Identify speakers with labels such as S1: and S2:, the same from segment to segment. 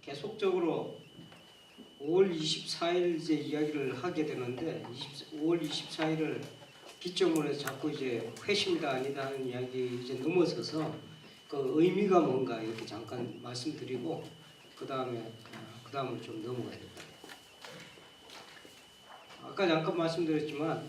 S1: 계속적으로 5월 24일 이제 이야기를 하게 되는데 5월 24일을 기점으로 해서 자꾸 이제 회심이다 아니다 하는 이야기 이제 넘어서서 그 의미가 뭔가 이렇게 잠깐 말씀드리고 그 다음을 좀 넘어가야 됩니다. 아까 잠깐 말씀드렸지만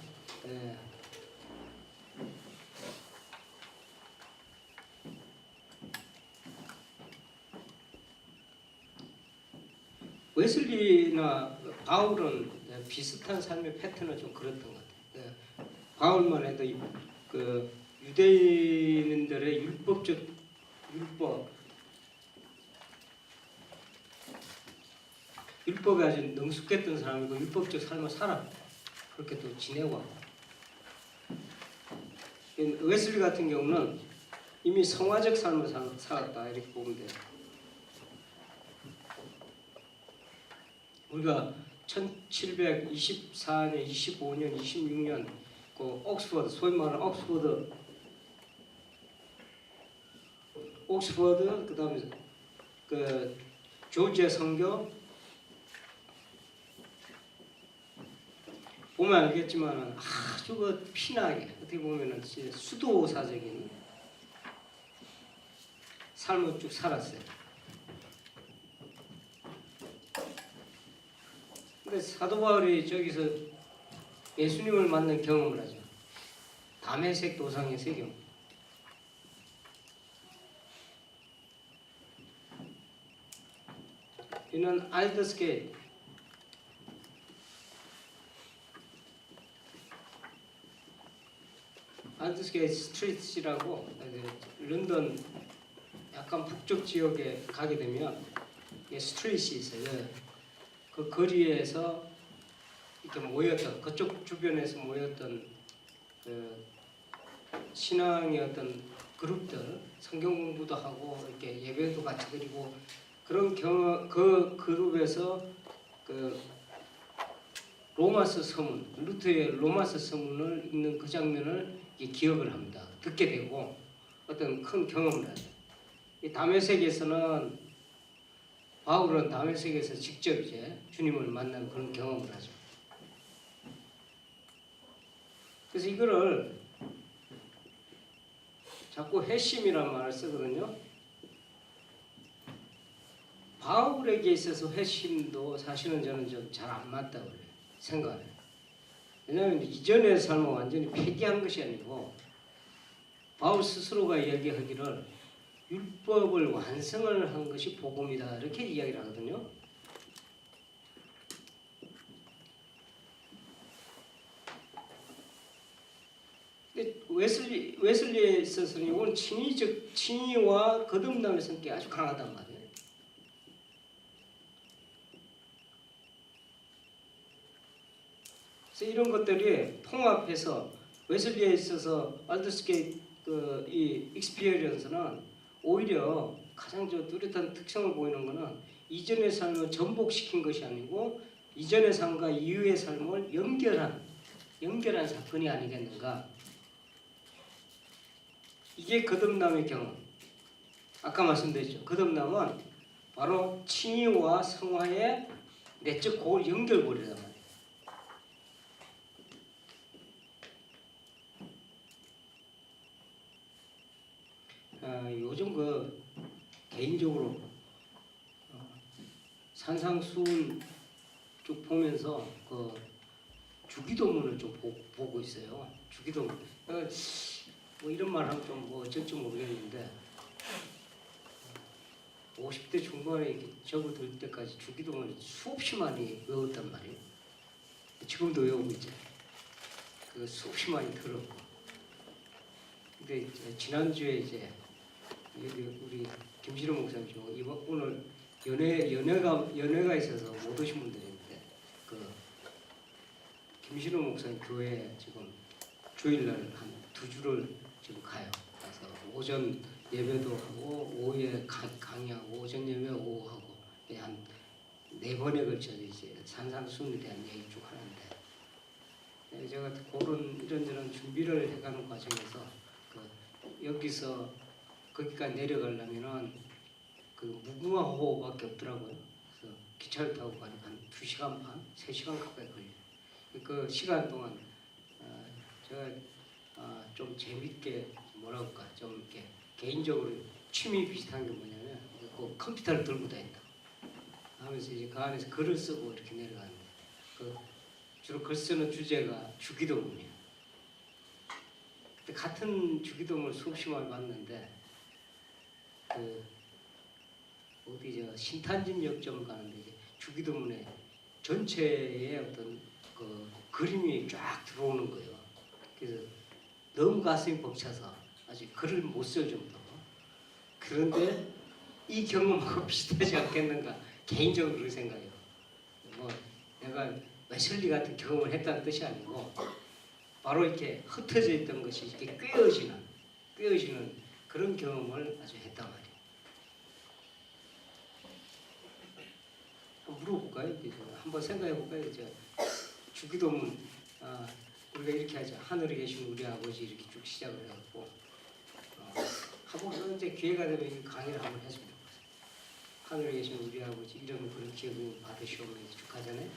S1: 웨슬리나 바울은 비슷한 삶의 패턴은 좀 그랬던 것 같아요. 바울만 해도 그 유대인들의 율법에 아주 능숙했던 사람이고 율법적 삶을 그렇게 또 지내고 웨슬리 같은 경우는 이미 성화적 삶을 살았다 이렇게 보면 돼요. 우리가 1724년, 25년, 26년 그 옥스퍼드, 소위 말하는 옥스퍼드 그다음에 그 조지아 선교 보면 알겠지만 아주 그 피나게 어떻게 보면은 수도사적인 삶을 쭉 살았어요. 근데 사도 바울이 저기서 예수님을 만난 경험을 하죠. 다메섹 도상의 세경. 이는 알더스게이트. 알더스게이트 스트리트라고 런던 약간 북쪽 지역에 가게 되면 스트리트이 있어요. 그 거리에서 이렇게 모였던 그쪽 주변에서 모였던 그 신앙의 어떤 그룹들 성경 공부도 하고 이렇게 예배도 같이 드리고 그런 그 그룹에서 그 로마서 서문 루트의 로마서 서문을 읽는 그 장면을 기억을 합니다. 듣게 되고 어떤 큰 경험을 하죠. 이 다메섹에서는 바울은 다메섹에서 직접 이제 주님을 만난 그런 경험을 하죠. 그래서 이거를 자꾸 회심이라는 말을 쓰거든요. 바울에게 있어서 회심도 사실은 저는 좀 잘 안 맞다고 생각해요. 왜냐하면 이전의 삶은 완전히 폐기한 것이 아니고 바울 스스로가 이야기하기를 율법을 완성을 한 것이 복음이다 이렇게 이야기를 하거든요. 근데 웨슬리에 있어서는 이건 친위와 거듭남의 성격이 아주 강하단 말이에요. 그래서 이런 것들이 통합해서 웨슬리에 있어서 알더스게이트 이 익스피리언스는 오히려 가장 뚜렷한 특성을 보이는 것은 이전의 삶을 전복시킨 것이 아니고 이전의 삶과 이후의 삶을 연결한 사건이 아니겠는가. 이게 거듭남의 경험. 아까 말씀드렸죠. 거듭남은 바로 친위와 성화의 내적 연결고리란 말이에요. 요즘 개인적으로 산상수훈 쭉 보면서 주기도문을 좀 보고 있어요. 주기도문. 뭐 이런 말 하면 좀 어쩔지 모르겠는데 50대 중반에 이렇게 접어들 때까지 주기도문을 수없이 많이 외웠단 말이에요. 지금도 외우고 있죠. 수없이 많이 들었고. 근데 지난주에 이제 우리 김신호 목사님 오늘 연회가 있어서 못 오신 분들이 있는데 김신호 목사님 교회에 지금 주일날 한 2주를 지금 가요. 그래서 오전 예배도 하고 오후에 강의하고 오전 예배 오후 하고 한 4번에 걸쳐서 이제 산상수훈에 대한 얘기 쭉 하는데 제가 그런 이런저런 준비를 해가는 과정에서 여기서 거기까지 내려가려면은 그 무궁화 호밖에 없더라고요. 그래서 기차를 타고 가니까 한 2시간 반, 3시간 가까이 걸려요. 그 시간 동안 제가 좀 재밌게 뭐라 할까 좀 이렇게 개인적으로 취미 비슷한 게 뭐냐면 그 컴퓨터를 들고 다닌다 하면서 이제 그 안에서 글을 쓰고 이렇게 내려가는데 그 주로 글 쓰는 주제가 주기도문이에요. 근데 같은 주기도문을 수없이 많이 봤는데 그 어디 저 신탄진 역점 가는데 이제 주기도문에 전체에 어떤 그 그림이 쫙 들어오는 거예요. 그래서 너무 가슴이 벅차서 아직 글을 못 쓸 정도. 그런데 이 경험하고 비슷하지 않겠는가 개인적으로 그렇게 생각해요. 뭐 내가 웨슬리 같은 경험을 했다는 뜻이 아니고 바로 이렇게 흩어져 있던 것이 이렇게 꿰어지는 그런 경험을 아주 했단 말이에요. 한번 물어볼까요? 한번 생각해볼까요? 이제 주기도문 우리가 이렇게 하죠. 하늘에 계신 우리 아버지 이렇게 쭉 시작을 해갖고 한번 이제 기회가 되면 이 강의를 한번 했으면 좋겠어요. 하늘에 계신 우리 아버지 이런 그런 기억을 받으시오면서 쭉 하잖아요.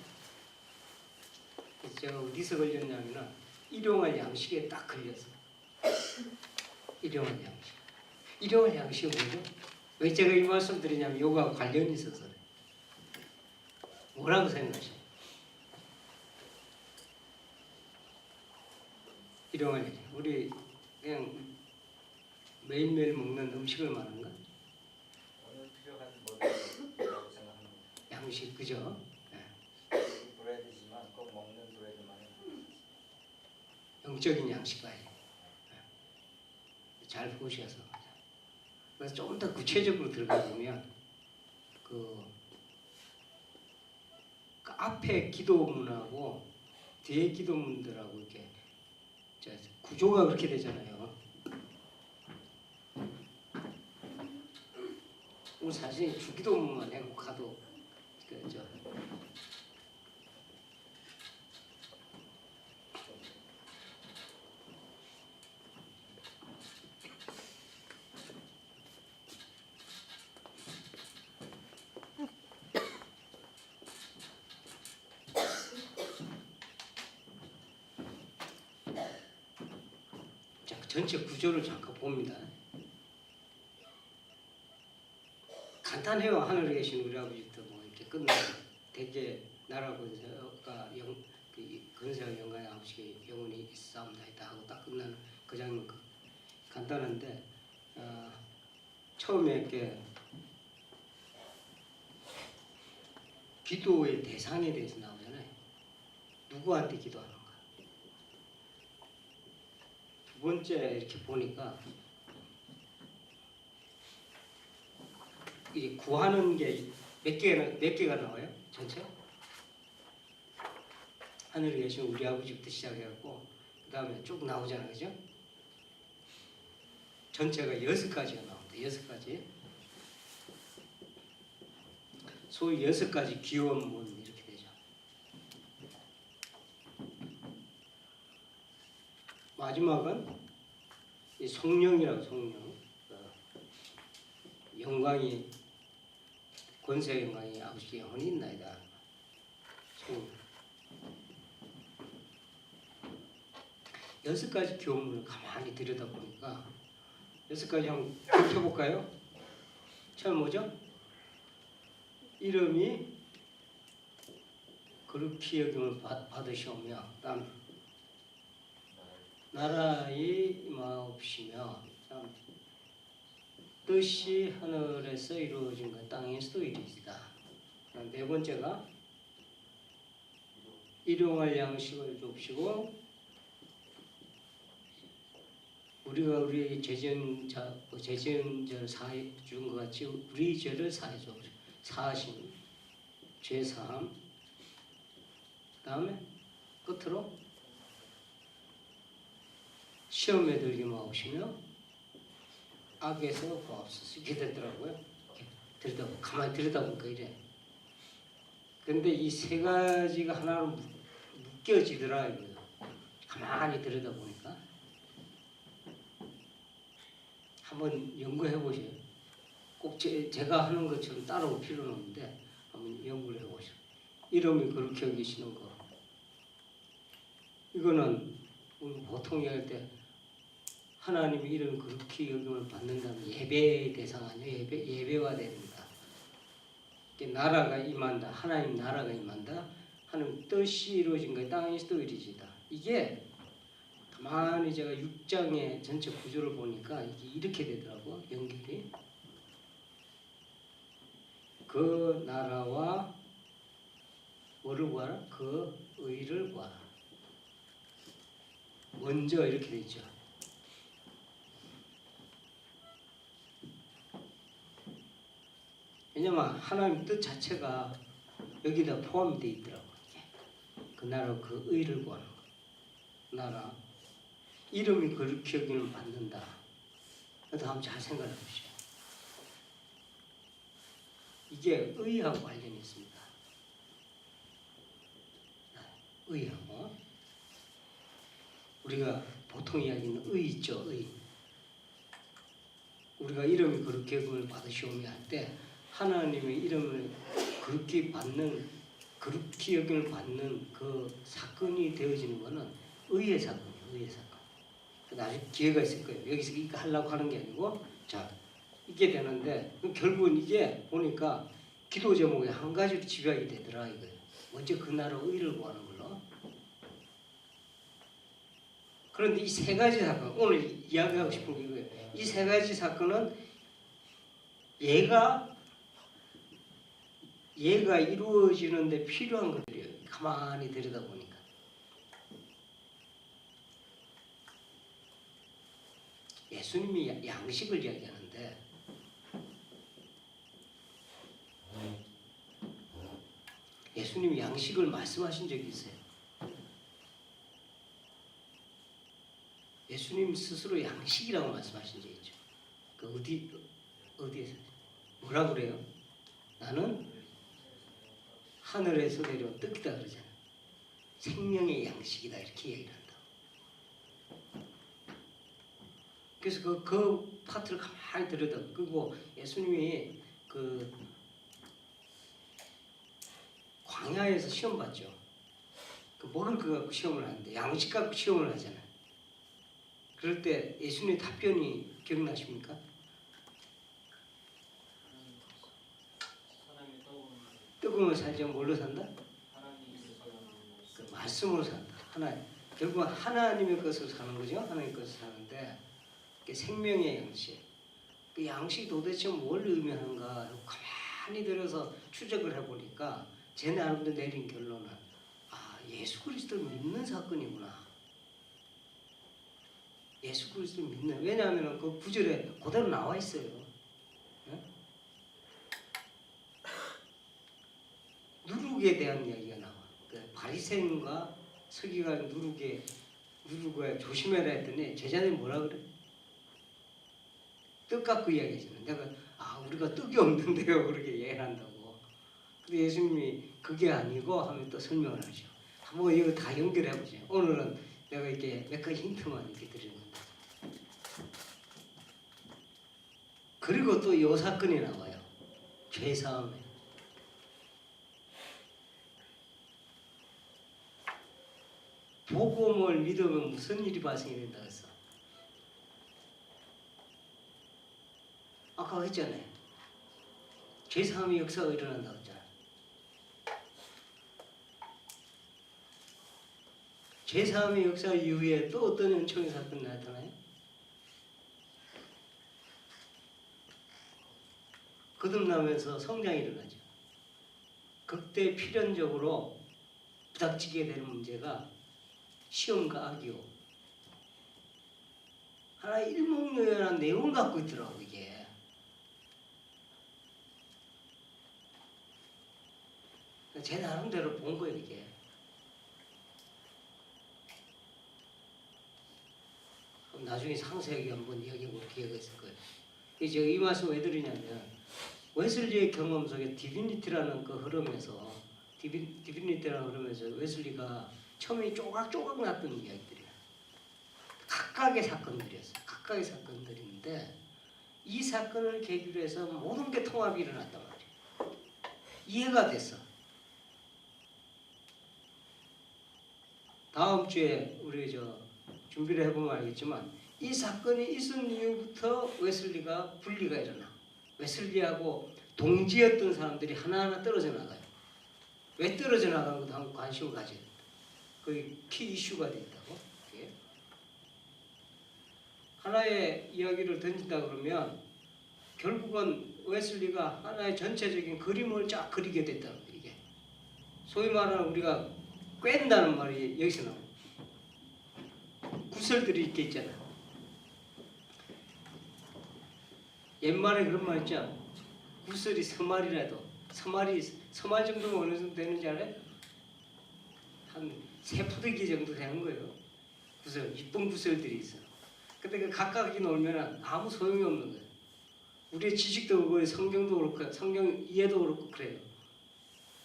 S1: 그래서 제가 어디서 걸렸냐면은 일용할 양식에 딱 걸렸어. 일용할 양식. 일용할 양식이 뭐죠? 왜 제가 이 말씀 드리냐면 요거하고 관련이 있어서 그래요. 뭐라고 생각하세요? 일용할 양식. 우리 그냥 매일매일 먹는 음식을 말하는 거?
S2: 오늘 필요한 뭐라고 생각하는 거예요?
S1: 양식, 그죠? 네.
S2: 브레드지만 꼭 먹는 브레드만
S1: 영적인 양식 아니에요. 네. 잘 보셔서. 그래서 조금 더 구체적으로 들어가 보면 그 앞에 기도문하고 뒤에 기도문들하고 이렇게 구조가 그렇게 되잖아요. 오늘 사실 주기도문만 해고 가도 그죠. 자, 전체 구조를 잠깐 봅니다. 간단해요. 하늘에 계신 우리 아버지부터 뭐 이렇게 끝나고 대개 나라 권세가 권세와 영광의 아버지께 영원히 있사옵나이다 하고 딱 끝나는 그 장면 간단한데 처음에 이렇게 기도의 대상에 대해서 나오잖아요. 누구한테 기도하는가. 두 번째 이렇게 보니까 이 구하는 게 몇 개가 나와요? 전체? 하늘에 계신 우리 아버지부터 시작해갖고 그 다음에 쭉 나오잖아요, 그죠? 전체가 6가지가 나옵니다. 6가지. 소위 6가지 기원문 이렇게 되죠. 마지막은 이 성령이라고 성령. 영광이 권세 영광이 아버지 영원히 있나이다. 성령. 6가지 교문을 가만히 들여다보니까 6가지 한번 펴볼까요? 처음 뭐죠? 이름이 거룩히 여김을 받으시오며 다음 나라의 임하옵시며 다음 뜻이 하늘에서 이루어진 것 땅에서도 이루어지다. 네 번째가 일용할 양식을 줍시고 우리가 우리의 재전절 사해 준 것 같이 우리 죄를 사해 주옵시고 사하심 죄사함 다음에 끝으로 시험에 들지 마옵시며 악에서 구하옵소서 이렇게 되더라고요. 가만히 들여다보니까 이래. 근데 이 3가지가 하나로 묶여지더라 이거예요. 가만히 들여다보니까 한번 연구해 보세요. 꼭 제가 하는 것처럼 따라올 필요는 없는데 한번 연구를 해보시오. 이름이 그렇게 여기시는 거. 이거는 우리 보통 얘기할 때 하나님의 이름이 그렇게 여김을 받는다면 예배의 대상 아니에요. 예배가 됩니다. 나라가 임한다. 하나님 나라가 임한다. 하나님 뜻이 이루어진 거예요. 땅에서도 이루어지다. 이게 가만히 제가 6장의 전체 구조를 보니까 이게 이렇게 되더라고. 연결이. 그 나라와 뭐를 구하라? 그 의를 구하라. 먼저 이렇게 돼 있죠. 왜냐면 하나님 뜻 자체가 여기다 포함이 돼 있더라고요. 그 나라 그 의를 구하는 거. 나라 이름이 그렇게 여기는 받는다. 그래도 한번 잘 생각해 보시오. 이게 의하고 관련이 있습니다. 의하고 우리가 보통 이야기는 의 있죠. 의. 우리가 이름이 그렇게 여김을 받으시오며 할 때 하나님의 이름을 그렇게 여김을 받는 그 사건이 되어지는 것은 의의 사건이에요. 의의 사건. 나중에 기회가 있을 거예요. 여기서 이거 하려고 하는 게 아니고 자 이게 되는데 결국은 이게 보니까 기도 제목이 한 가지로 집약이 되더라 이거예요. 먼저 그 나라 의를 구하는 걸로. 그런데 이 세 가지 사건 오늘 이야기하고 싶은 게 이거예요. 이 세 가지 사건은 얘가 이루어지는데 필요한 것들이에요. 가만히 들여다보니까. 예수님이 양식을 이야기하는데 예수님이 양식을 말씀하신 적이 있어요. 예수님 스스로 양식이라고 말씀하신 적이 있죠. 그 어디에서 뭐라 그래요? 나는 하늘에서 내려온 떡이다 그러잖아요. 생명의 양식이다 이렇게 얘기를 한다. 그래서 그 파트를 가만히 들여다 그리고 예수님이 그 광야에서 시험 봤죠. 그 먹을 거 갖고 시험을 하는데 양식 갖고 시험을 하잖아요. 그럴 때 예수님의 답변이 기억나십니까? 뜨거운 살지 뭘로 산다? 그 말씀으로 산다. 결국 하나님의 것으로 사는 거죠. 하나님의 것으로 사는데 생명의 양식. 그 양식이 도대체 뭘 의미하는가 가만히 들어서 추적을 해보니까 제 나름대로 내린 결론은 예수 그리스도를 믿는 사건이구나. 예수 그리스도를 믿는. 왜냐하면 그 구절에 그대로 나와 있어요. 네? 누룩에 대한 이야기가 나와. 그 바리새인과 서기관 누룩에 조심해라 했더니 제자들이 뭐라 그래? 떡 갖고 이야기하잖아요. 내가 우리가 떡이 없는데요 그렇게 얘기한다고. 근데 예수님이 그게 아니고 하면 또 설명을 하죠. 한번 이거 다 연결해 보세요. 오늘은 내가 이렇게 몇 가지 힌트만 이렇게 드리는 겁니다. 그리고 또 이 사건이 나와요. 죄사함에. 복음을 믿으면 무슨 일이 발생이 된다고 했어? 아까 했잖아요. 죄사함의 역사가 일어난다고 했잖아요. 죄사함의 역사 이후에 또 어떤 은총의 사건이 나타나요? 거듭나면서 성장이 일어나죠. 그때 필연적으로 부닥치게 되는 문제가 시험과 악이요. 하나의 일목요연한 내용을 갖고 있더라고 이게. 제 나름대로 본 거예요 이게. 나중에 상세하게 한번 이야기해볼 기회가 있을 거예요. 제가 이 말씀 왜 드리냐면 웨슬리의 경험 속에 디비니티라는 그 흐름에서 디비니티라는 흐름에서 웨슬리가 처음에 조각조각 났던 이야기들이에요. 각각의 사건들이었어요. 각각의 사건들인데 이 사건을 계기로 해서 모든 게 통합이 일어났단 말이에요. 이해가 됐어. 다음 주에 우리 준비를 해보면 알겠지만 이 사건이 있은 이후부터 웨슬리가 분리가 일어나. 웨슬리하고 동지였던 사람들이 하나하나 떨어져 나가요. 왜 떨어져 나간 것도 한번 관심을 가져야 된다. 그게 키 이슈가 됐다고. 예. 하나의 이야기를 던진다 그러면 결국은 웨슬리가 하나의 전체적인 그림을 쫙 그리게 됐다는 거예요. 이게 소위 말하는 우리가 꿰는다는 말이 여기서 나와요. 구설들이 이렇게 있잖아요. 옛말에 그런 말 있죠. 구설이 서말이라도 서말 정도면 어느 정도 되는지 알아요? 한 세 푸대기 정도 되는 거예요. 구설, 이쁜 구설들이 있어. 근데 그 각각이 놀면 아무 소용이 없는 거예요. 우리의 지식도 그렇고 성경도 그렇고 성경 이해도 그렇고 그래요.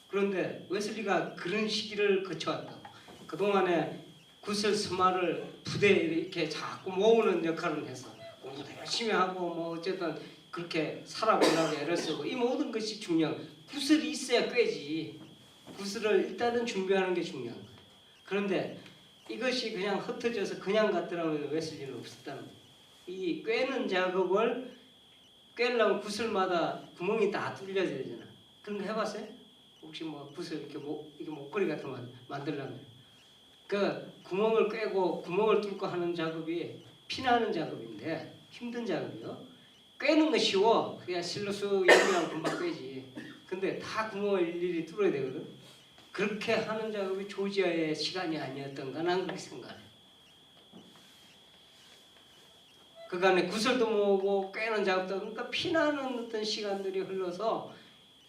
S1: 그런데 웨슬리가 그런 시기를 거쳐왔다고. 그동안에 구설 서말을 부대에 이렇게 자꾸 모으는 역할을 해서 공부도 열심히 하고 뭐 어쨌든 그렇게 살아보려고 애를 쓰고 이 모든 것이 중요한. 구설이 있어야 꿰지. 구설을 일단은 준비하는 게 중요한 거예요. 그런데 이것이 그냥 흩어져서 그냥 갔더라면 웨슬리는 없었다는 거예요. 이 꿰는 작업을 꿰려면 구슬마다 구멍이 다 뚫려져야 되잖아. 그런 거 해봤어요? 혹시 뭐 구슬 이렇게 목걸이 같은 거 만들려면 그 구멍을 꿰고 구멍을 뚫고 하는 작업이 피나는 작업인데 힘든 작업이요. 꿰는 거 쉬워. 그냥 실로 쑥 열면 금방 꿰지. 근데 다 구멍을 일일이 뚫어야 되거든. 그렇게 하는 작업이 조지아의 시간이 아니었던가 난 그렇게 생각해. 그간에 구설도 모으고 꿰는 작업도 그러니까 피나는 어떤 시간들이 흘러서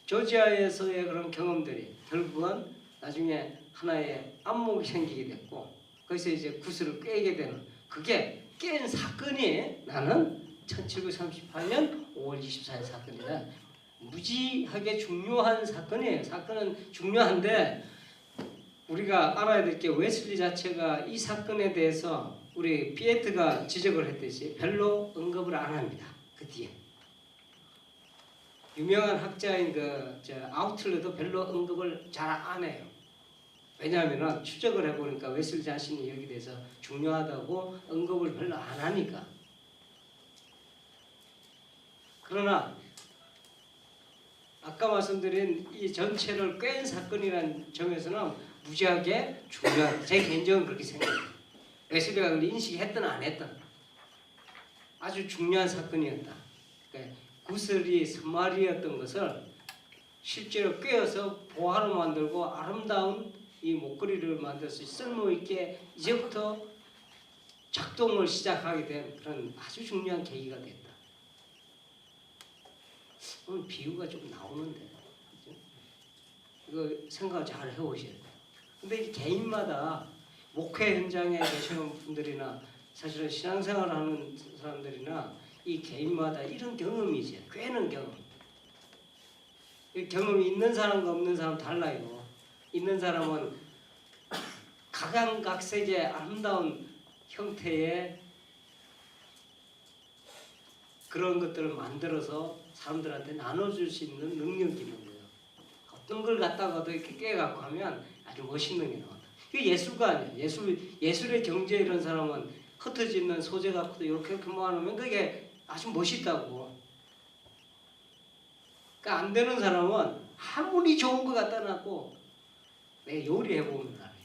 S1: 조지아에서의 그런 경험들이 결국은 나중에 하나의 안목이 생기게 됐고 거기서 이제 구슬을 꿰게 되는 그게 깬 사건이 나는 1738년 5월 24일 사건이다. 무지하게 중요한 사건이에요. 사건은 중요한데 우리가 알아야 될 게 웨슬리 자체가 이 사건에 대해서 우리 피에트가 지적을 했듯이 별로 언급을 안 합니다. 그 뒤에 유명한 학자인 아우틀러도 별로 언급을 잘 안 해요. 왜냐하면 추적을 해보니까 웨슬리 자신이 여기 대해서 중요하다고 언급을 별로 안 하니까. 그러나 아까 말씀드린 이 전체를 꿰는 사건이라는 점에서는 무지하게 중요한, 제 개인적으로 그렇게 생각해요. 웨슬리가 그걸 인식했든 안 했든 아주 중요한 사건이었다. 그러니까 구슬이 선말이었던 것을 실제로 꿰어서 보화로 만들고 아름다운 이 목걸이를 만들어서 쓸모있게 이제부터 작동을 시작하게 된 그런 아주 중요한 계기가 됐다. 오늘 비유가 좀 나오는데 그렇죠? 이거 생각 잘 해오셔야 돼요. 근데 이 개인마다 목회 현장에 계시는 분들이나 사실은 신앙생활을 하는 사람들이나 이 개인마다 이런 경험이지. 꿰는 경험. 이 경험이 있는 사람과 없는 사람 달라요. 있는 사람은 각양각색의 아름다운 형태의 그런 것들을 만들어서 사람들한테 나눠줄 수 있는 능력이 있는 거예요. 어떤 걸 갖다가도 이렇게 깨갖고 하면 아주 멋있는 게 나온다. 이게 예술가 아니에요. 예술의 경지에 이런 사람은 흩어지는 소재 갖고도 이렇게 모아놓으면 그게 아주 멋있다고. 그러니까 안 되는 사람은 아무리 좋은 거 갖다 놔도 내 요리해보면 알아요.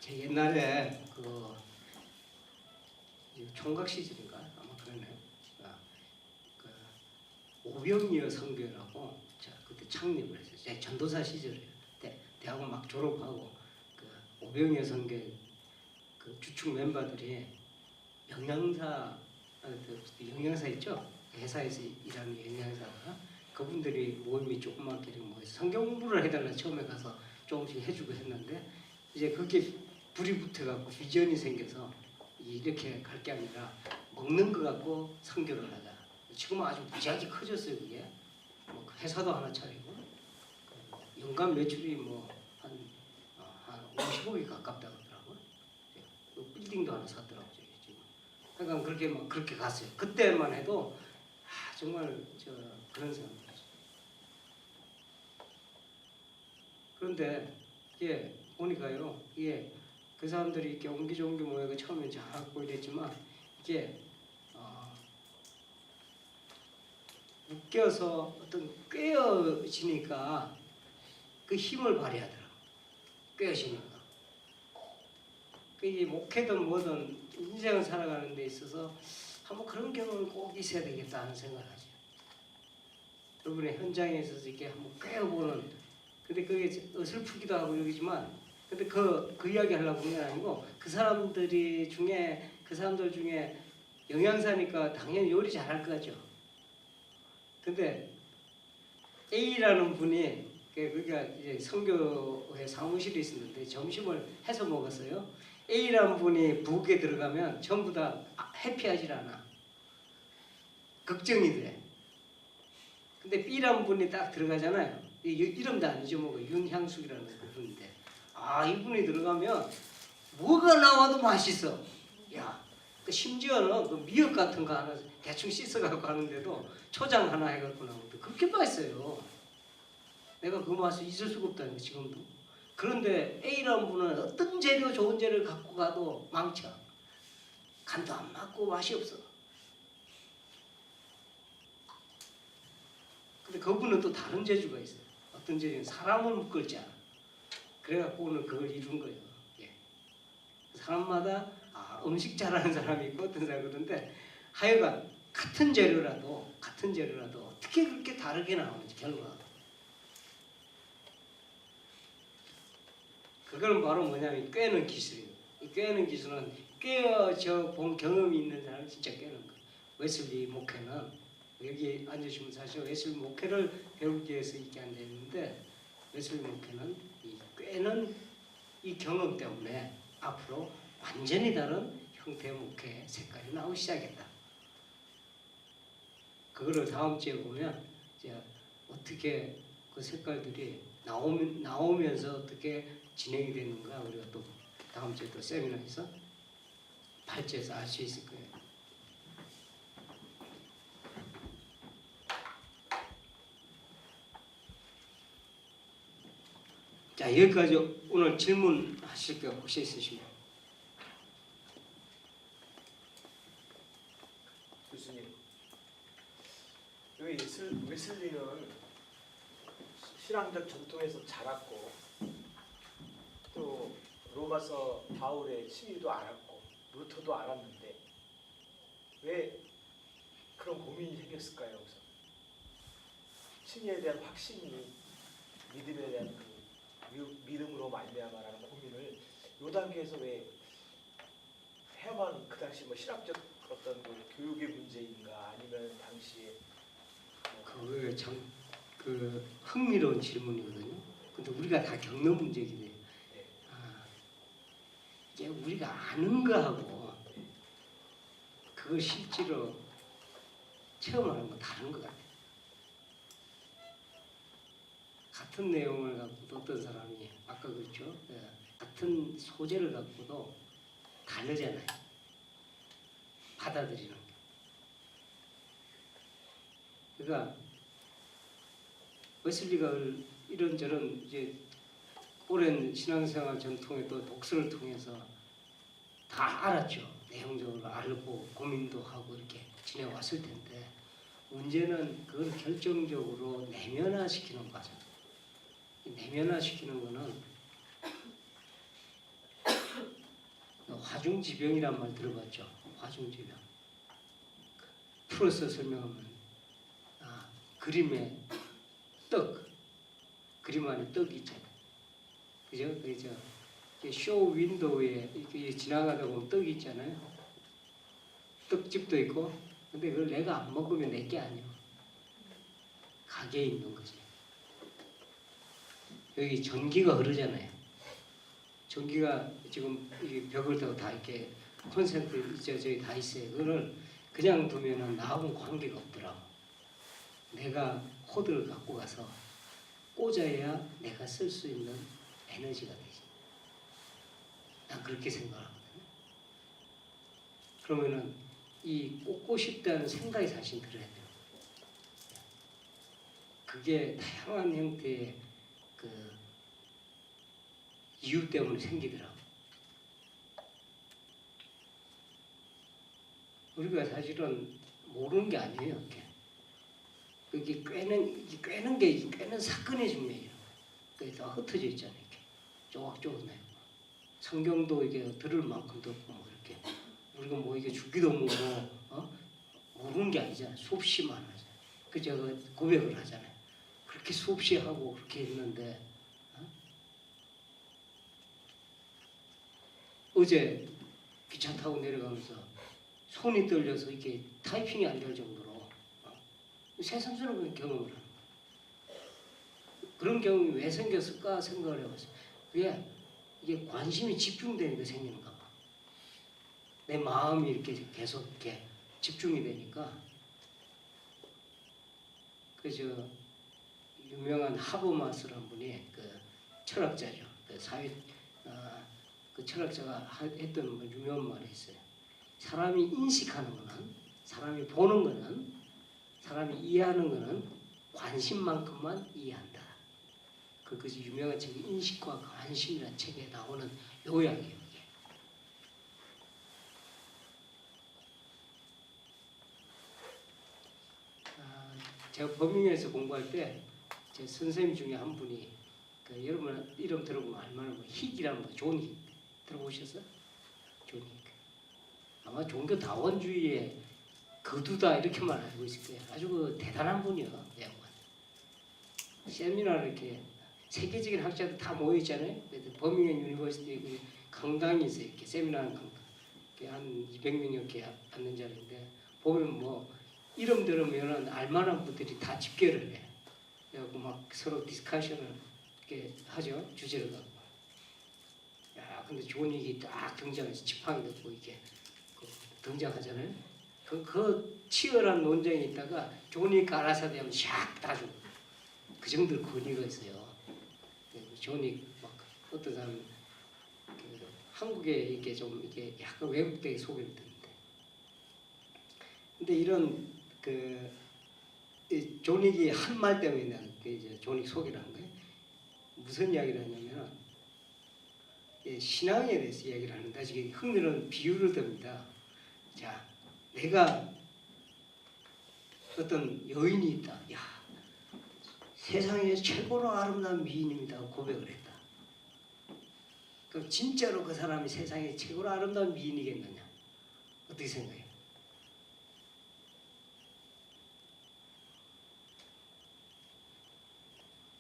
S1: 제가 옛날에 총각 시절인가 아마 그러네요. 오병이어 선교라고 제가 그때 창립을 했어요. 제 전도사 시절에 대학원 막 졸업하고 오병이어 선교 주축 멤버들이 영양사 있죠? 회사에서 일하는 영양사가 그분들이 모임이 조그맣게 모여서 성경 공부를 해달라 처음에 가서 조금씩 해주고 했는데 이제 그게 불이 붙어갖고 비전이 생겨서 이렇게 갈 게 아니라 먹는 거 갖고 선교를 하자. 지금은 아주 무지하게 커졌어요. 그게 뭐 회사도 하나 차리고 연간 매출이 한 50억이 가깝다고 하더라고요. 빌딩도 하나 샀더라고요. 지금 그러니까 그렇게 막 그렇게 갔어요. 그때만 해도 정말 그런 생각이죠. 그런데 보니까요, 그 사람들이 이렇게 옹기종기 모여서 처음에 자고 이랬지만 이게 묶여서 어떤 꿰어지니까 그 힘을 발휘하더라고. 꿰어지니까. 이 목회든 뭐든 인생을 살아가는 데 있어서 한번 그런 경험은 꼭 있어야 되겠다 하는 생각을 하죠. 여러분의 현장에 있어서 이렇게 한번 꿰어보는, 근데 그게 어설프기도 하고 여기지만, 근데 그 이야기 하려고 하는 게 아니고, 그 사람들 중에 영양사니까 당연히 요리 잘할 거죠. 근데 A라는 분이, 그러니까 이제 선교회 사무실이 있었는데 점심을 해서 먹었어요. A라는 분이 부엌에 들어가면 전부 다 해피하질 않아. 걱정이 돼. 근데 B라는 분이 딱 들어가잖아요. 이름도 안 잊어먹어. 윤향숙이라는 분인데, 이분이 들어가면 뭐가 나와도 맛있어. 야, 심지어는 그 미역 같은 거 하나 대충 씻어갖고 하는데도 초장 하나 해갖고 나오는데 그렇게 맛있어요. 내가 그 맛을 잊을 수가 없다는 거 지금도. 그런데 A라는 분은 어떤 좋은 재료를 갖고 가도 망쳐. 간도 안 맞고 맛이 없어. 근데 그분은 또 다른 재주가 있어요. 어떤 재주는 사람을 묶을 자. 그래갖고 오늘 그걸 이룬 거예요. 사람마다 음식 잘하는 사람이 있고 어떤 사람이 그런데, 하여간 같은 재료라도 어떻게 그렇게 다르게 나오는지 결과가. 그거는 바로 뭐냐면 꿰는 기술이에요. 이 꿰는 기술은 꿰어져 본 경험이 있는 사람은 진짜 꿰는 거예요. 웨슬리 목회는 여기 앉으시면 사실 웨슬리 목회를 배우기 위해서 이렇게 앉아있는데, 웨슬리 목회는 이 꿰는 이 경험 때문에 앞으로 완전히 다른 형태의 목회 색깔이 나오기 시작했다. 그거를 다음 주에 보면 이제 어떻게 그 색깔들이 나오면서 어떻게 진행이 되는가 우리가 또 다음 주에 또 세미나에서 발제해서 알 수 있을 거예요. 자, 여기까지 오늘 질문하실 거 혹시 있으시면.
S3: 교수님, 왜 웨슬리는 신앙적 전통에서 자랐고 또 로마서 바울의 신의도 알았고 루터도 알았는데 왜 그런 고민이 생겼을까요? 우선 신의에 대한 확신이 믿음에 대한 그 믿음으로 말미암아라는 고민을 이 단계에서 왜 해야만, 그 당시 뭐 신학적 어떤 그 교육의 문제인가 아니면 당시에
S1: 그게 참 흥미로운 질문이거든요. 근데 우리가 다 겪는 문제긴 해요. 이게 우리가 아는 거하고 그걸 실제로 체험하는 건 다른 것 같아요. 같은 내용을 갖고도 어떤 사람이 아까 그랬죠. 같은 소재를 갖고도 다르잖아요. 받아들이는 게. 그러니까 웨슬리가 이런저런 이제 오랜 신앙생활 전통의 또 독서를 통해서 다 알았죠. 내용적으로 알고 고민도 하고 이렇게 지내왔을 텐데, 문제는 그걸 결정적으로 내면화시키는 과정. 내면화시키는 거는 화중지병이란 말 들어봤죠? 화중지병. 풀어서 설명하면 그림에 그림 안에 떡이 있잖아요. 그죠? 그죠? 쇼 윈도우에 이렇게 지나가다 보면 떡이 있잖아요. 떡집도 있고, 근데 그걸 내가 안 먹으면 내 게 아니야. 가게에 있는 거지. 여기 전기가 흐르잖아요. 전기가 지금 이 벽을 타고 다 이렇게 콘센트 저기 다 있어요. 그거를 그냥 두면은 나하고는 관계가 없더라고. 내가 코드를 갖고 가서 꽂아야 내가 쓸 수 있는 에너지가 되지. 난 그렇게 생각하거든요. 그러면은 이 꽂고 싶다는 생각이 사실 들어야 돼요. 그게 다양한 형태의 그 이유 때문에 생기더라고. 우리가 사실은 모르는 게 아니에요. 이게 꿰는 사건이 중요해요. 그게 다 흩어져 있잖아요. 이렇게 조각조각 나요. 성경도 이게 들을 만큼도 없고 뭐 이렇게 우리가 뭐 이게 주기도 모르는 게 아니잖아요. 수없이 많아요. 그 제가 고백을 하잖아요. 그렇게 수없이 하고 그렇게 했는데 어제 기차 타고 내려가면서 손이 떨려서 이렇게 타이핑이 안 될 정도로 새삼스러운 경험을 하는 거예요. 그런 경험이 왜 생겼을까 생각을 해봤어요. 그게 이게 관심이 집중되니까 생기는가 봐. 내 마음이 이렇게 계속 이렇게 집중이 되니까. 그저 유명한 하버마스라는 분이 그 철학자죠. 그 그 철학자가 했던 유명한 말이 있어요. 사람이 인식하는 거는, 사람이 보는 거는, 사람이 이해하는 거는 관심만큼만 이해한다. 그 유명한 책이 인식과 관심이라는 책에 나오는 요약이에요. 이게. 제가 범ing에서 공부할 때 제 선생님 중에 한 분이 여러분 이름 들어보면 알만한 힉이라는 거, 존 힉 들어보셨어요? 존 힉. 아마 종교 다원주의의 거두다 이렇게만 알고 있을 거예요. 아주 대단한 분이요. 양반. 세미나를 이렇게 세계적인 학자들 다 모여 있잖아요. 버밍엄 유니버시티 강당이 있어요. 이렇게 세미나하는 강당. 한 200명 이렇게 앉는 자리인데 보면 뭐 이름 들으면은 알만한 분들이 다 집계를 해요. 그래갖고 막 서로 디스커션을 이렇게 하죠. 주제를 갖고. 야, 근데 존 힉이 딱 등장해서 지팡이 넣고 이렇게 등장하잖아요. 그 치열한 논쟁이 있다가 존 힉 알아서 되면 샥 다 주고 그 정도로 권위가 있어요. 존 힉 막 어떤 사람 한국에 이렇게 좀 이렇게 약간 외국되게 소개를 듣는데, 근데 이런 존 힉이 한 말 때문에 이제 존 힉 소개를 한 거예요. 무슨 이야기를 하냐면 신앙에 대해서 이야기를 하는데 지금 흥미로운 비유를 듭니다. 자, 내가 어떤 여인이 있다. 야, 세상에 최고로 아름다운 미인입니다. 고백을 했다. 그럼 진짜로 그 사람이 세상에 최고로 아름다운 미인이겠느냐? 어떻게 생각해요?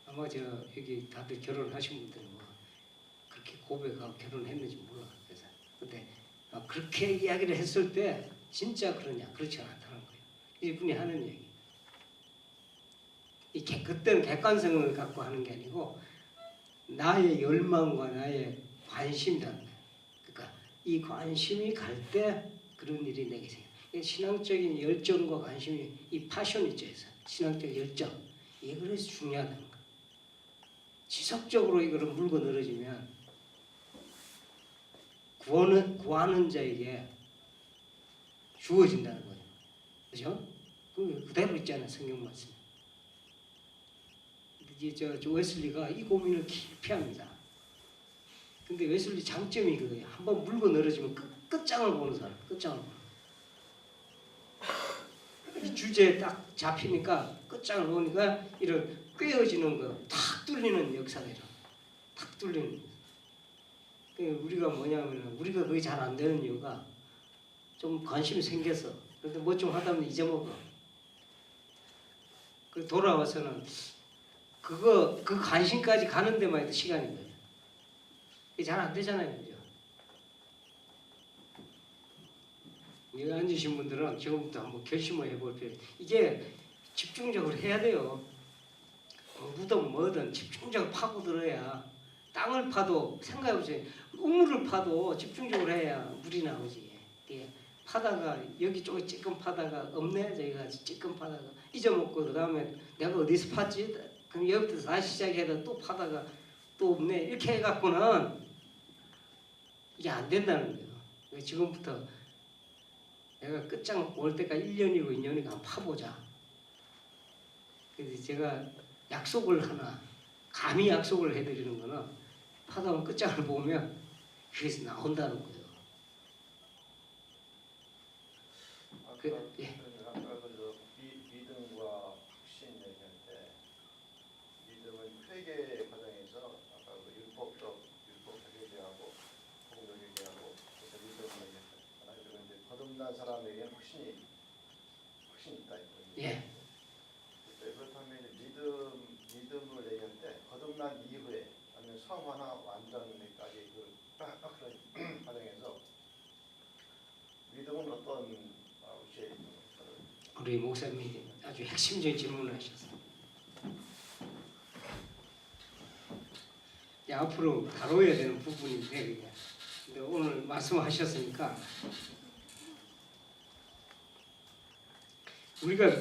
S1: 아마 여기 다들 결혼하신 분들은 뭐 그렇게 고백하고 결혼했는지 몰라. 그래서 근데 그렇게 이야기를 했을 때 진짜 그러냐? 그렇지 않다는 거예요. 이분이 하는 얘기. 그때는 객관성을 갖고 하는 게 아니고 나의 열망과 나의 관심이라는 거예요. 그러니까 이 관심이 갈 때 그런 일이 내게 생겨요. 신앙적인 열정과 관심이 이 파션 있죠. 신앙적 열정. 이게 그래서 중요하다는 거예요. 지속적으로 이거를 물고 늘어지면 구하는 자에게 주어진다는 거예요. 그죠? 그대로 있잖아요. 성경 말씀. 이제 저 웨슬리가 이 고민을 깊이 합니다. 근데 웨슬리 장점이 그거예요. 한번 물고 늘어지면 끝장을 보는 사람. 끝장을 보는. 이 주제에 딱 잡히니까 끝장을 보니까 이런 꿰어지는 거, 탁 뚫리는 역사가 일어나. 탁 뚫리는. 우리가 뭐냐면 우리가 그게 잘 안 되는 이유가 좀 관심이 생겨서 그런데 뭐 좀 하다 보면 잊어먹어. 그 돌아와서는 그 관심까지 가는 데만 해도 시간인 거예요. 이게 잘 안 되잖아요, 그죠? 여기 앉으신 분들은 지금부터 한번 결심을 해볼 필요. 이게 집중적으로 해야 돼요. 누든 뭐든 집중적으로 파고들어야 땅을 파도 생각해보세요. 우물을 파도 집중적으로 해야 물이 나오지. 예. 파다가 여기 쪽에 찔끔 파다가 없네 저기가 찔끔 파다가 잊어먹고 그 다음에 내가 어디서 팠지? 그럼 여기부터 다시 시작해서 또 파다가 또 없네 이렇게 해갖고는 이게 안 된다는 거예요. 지금부터 내가 끝장 올 때까지 1년이고 2년이고 한번 파보자. 그래서 제가 약속을 하나 감히 약속을 해드리는 거는 파다 보면 끝장을 보면 그래서 나온다는 거예요. 예.
S4: 아까 믿음과 확신 얘기할 때 믿음은 회개 과정에서 아까 율법적 회개하고 복음적 회개하고 그래서 믿음을 얘기했잖아요. 그리고 이제 거듭난 사람에게 확신이 있다 이거예요.
S1: 예.
S4: 그렇다면 이제 믿음을 얘기할 때 거듭난 이후에 아니면 성화나 완전까지 그런 과정에서 믿음은 어떤
S1: 우리 목사님이 아주 핵심적인 질문을 하셨어요. 앞으로 다뤄야 되는 부분인데 그게. 근데 오늘 말씀하셨으니까 우리가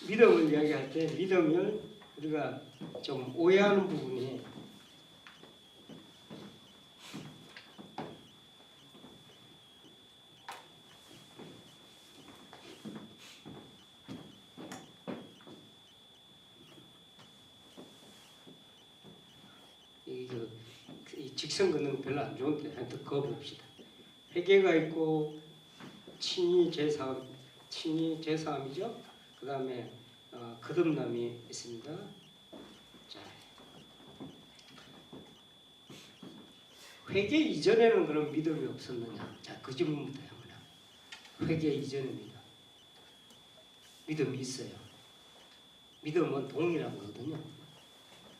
S1: 믿음을 이야기할 때 믿음을 우리가 좀 오해하는 부분이 이 직선 걷는 거 별로 안 좋은데 하여튼 그거 봅시다. 회개가 있고 친히 제사함이죠. 그 다음에 거듭남이 있습니다. 자, 회개 이전에는 그런 믿음이 없었느냐? 자, 그 질문부터 해보자. 회개 이전입니다. 믿음이 있어요. 믿음은 동일한 거거든요.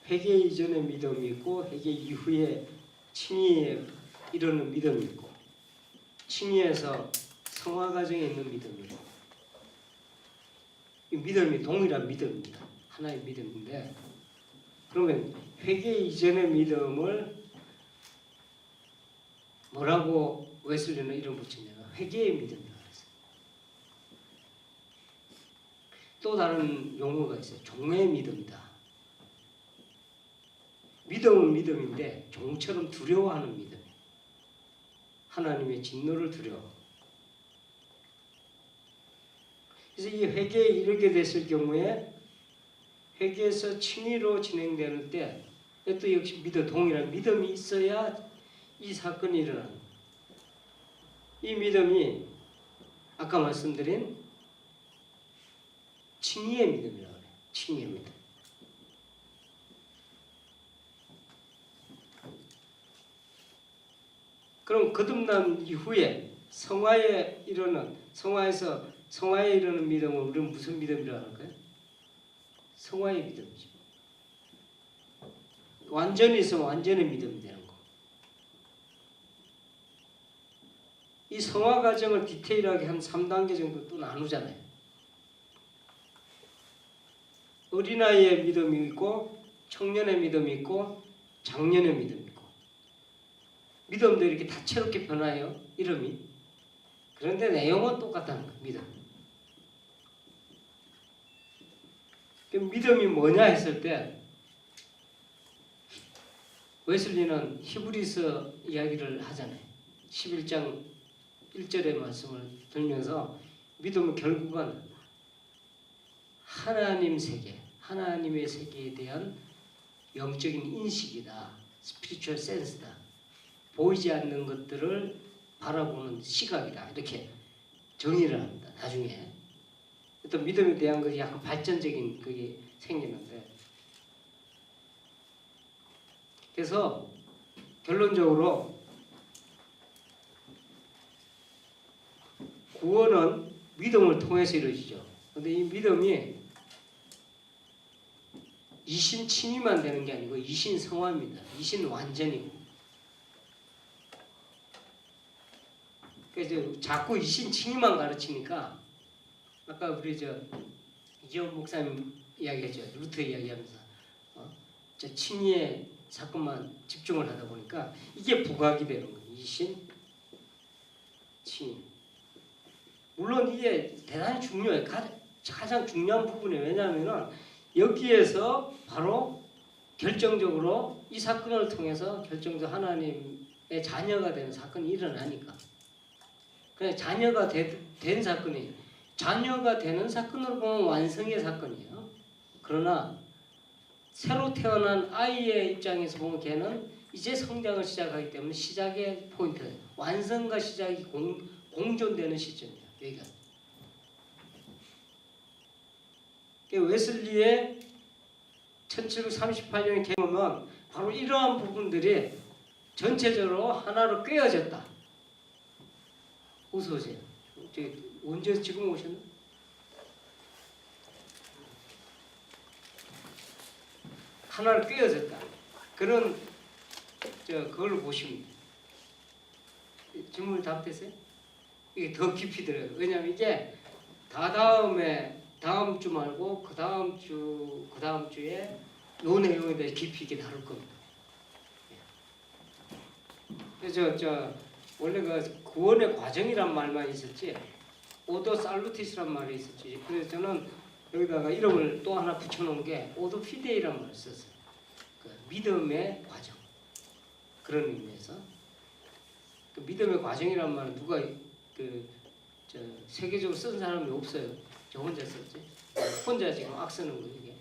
S1: 회개 이전에 믿음이 있고 회개 이후에 칭의에 이르는 믿음이 있고 칭의에서 성화 과정에 있는 믿음이 있고 이 믿음이 동일한 믿음입니다. 하나의 믿음인데 그러면 회개 이전의 믿음을 뭐라고 웨슬리는 이름 붙였냐면 회개의 믿음이라고 했어요. 또 다른 용어가 있어요. 종의 믿음이다. 믿음은 믿음인데 종처럼 두려워하는 믿음이에요. 하나님의 진노를 두려워. 그래서 이 회개에 이르게 됐을 경우에 회개에서 칭의로 진행되는 때 또 역시 동일한 믿음이 있어야 이 사건이 일어나는 거예요. 이 믿음이 아까 말씀드린 칭의의 믿음이라고 해요. 칭의의 믿음. 그럼 거듭난 이후에 성화에 이르는 믿음은 우리는 무슨 믿음이라고 할까요? 성화의 믿음이죠. 완전히 있으면 완전의 믿음이 되는 거. 이 성화 과정을 디테일하게 한 3단계 정도 또 나누잖아요. 어린아이의 믿음이 있고 청년의 믿음이 있고 장년의 믿음이 있고 믿음도 이렇게 다채롭게 변화해요. 이름이. 그런데 내용은 똑같다는 거예요. 믿음. 믿음이 뭐냐 했을 때 웨슬리는 히브리서 이야기를 하잖아요. 11장 1절의 말씀을 들면서 믿음은 결국은 하나님 세계, 하나님의 세계에 대한 영적인 인식이다. 스피리추얼 센스다. 보이지 않는 것들을 바라보는 시각이다. 이렇게 정의를 합니다. 나중에. 또 믿음에 대한 것이 약간 발전적인 그게 생기는데 그래서 결론적으로 구원은 믿음을 통해서 이루어지죠. 그런데 이 믿음이 이신 칭의만 되는 게 아니고 이신 성화입니다. 이신 완전이고. 그래서 자꾸 이신 칭의만 가르치니까 아까 우리 이재원 목사님 이야기했죠. 루터 이야기하면서 저 칭의의 사건만 집중을 하다 보니까 이게 부각이 되는 거예요. 이신 칭의. 물론 이게 대단히 중요해요. 가장 중요한 부분이에요. 왜냐하면 여기에서 바로 결정적으로 이 사건을 통해서 결정적 하나님의 자녀가 되는 사건이 일어나니까. 그냥 자녀가 된 사건이 자녀가 되는 사건으로 보면 완성의 사건이에요. 그러나 새로 태어난 아이의 입장에서 보면 걔는 이제 성장을 시작하기 때문에 시작의 포인트예요. 완성과 시작이 공존되는 시점이에요. 여기가. 웨슬리의 1738년에 개보면 바로 이러한 부분들이 전체적으로 하나로 꿰어졌다. 어서 오세요. 언제 지금 오셨나? 하나로 꿰어졌다. 그런 그걸 보시면 질문 답됐어요? 이게 더 깊이 들어요. 왜냐하면 이게 다음 주 말고 그 다음 주에 요 내용에 대해 깊이 있게 다룰 겁니다. 그래서 원래 그 구원의 과정이란 말만 있었지 오도 살루티스란 말이 있었지. 그래서 저는 여기다가 이름을 또 하나 붙여놓은 게 오도 피데이란 말을 썼어요. 그 믿음의 과정. 그런 의미에서 그 믿음의 과정이란 말은 누가 세계적으로 쓴 사람이 없어요. 저 혼자 썼지. 혼자 지금 악 쓰는 거 이게.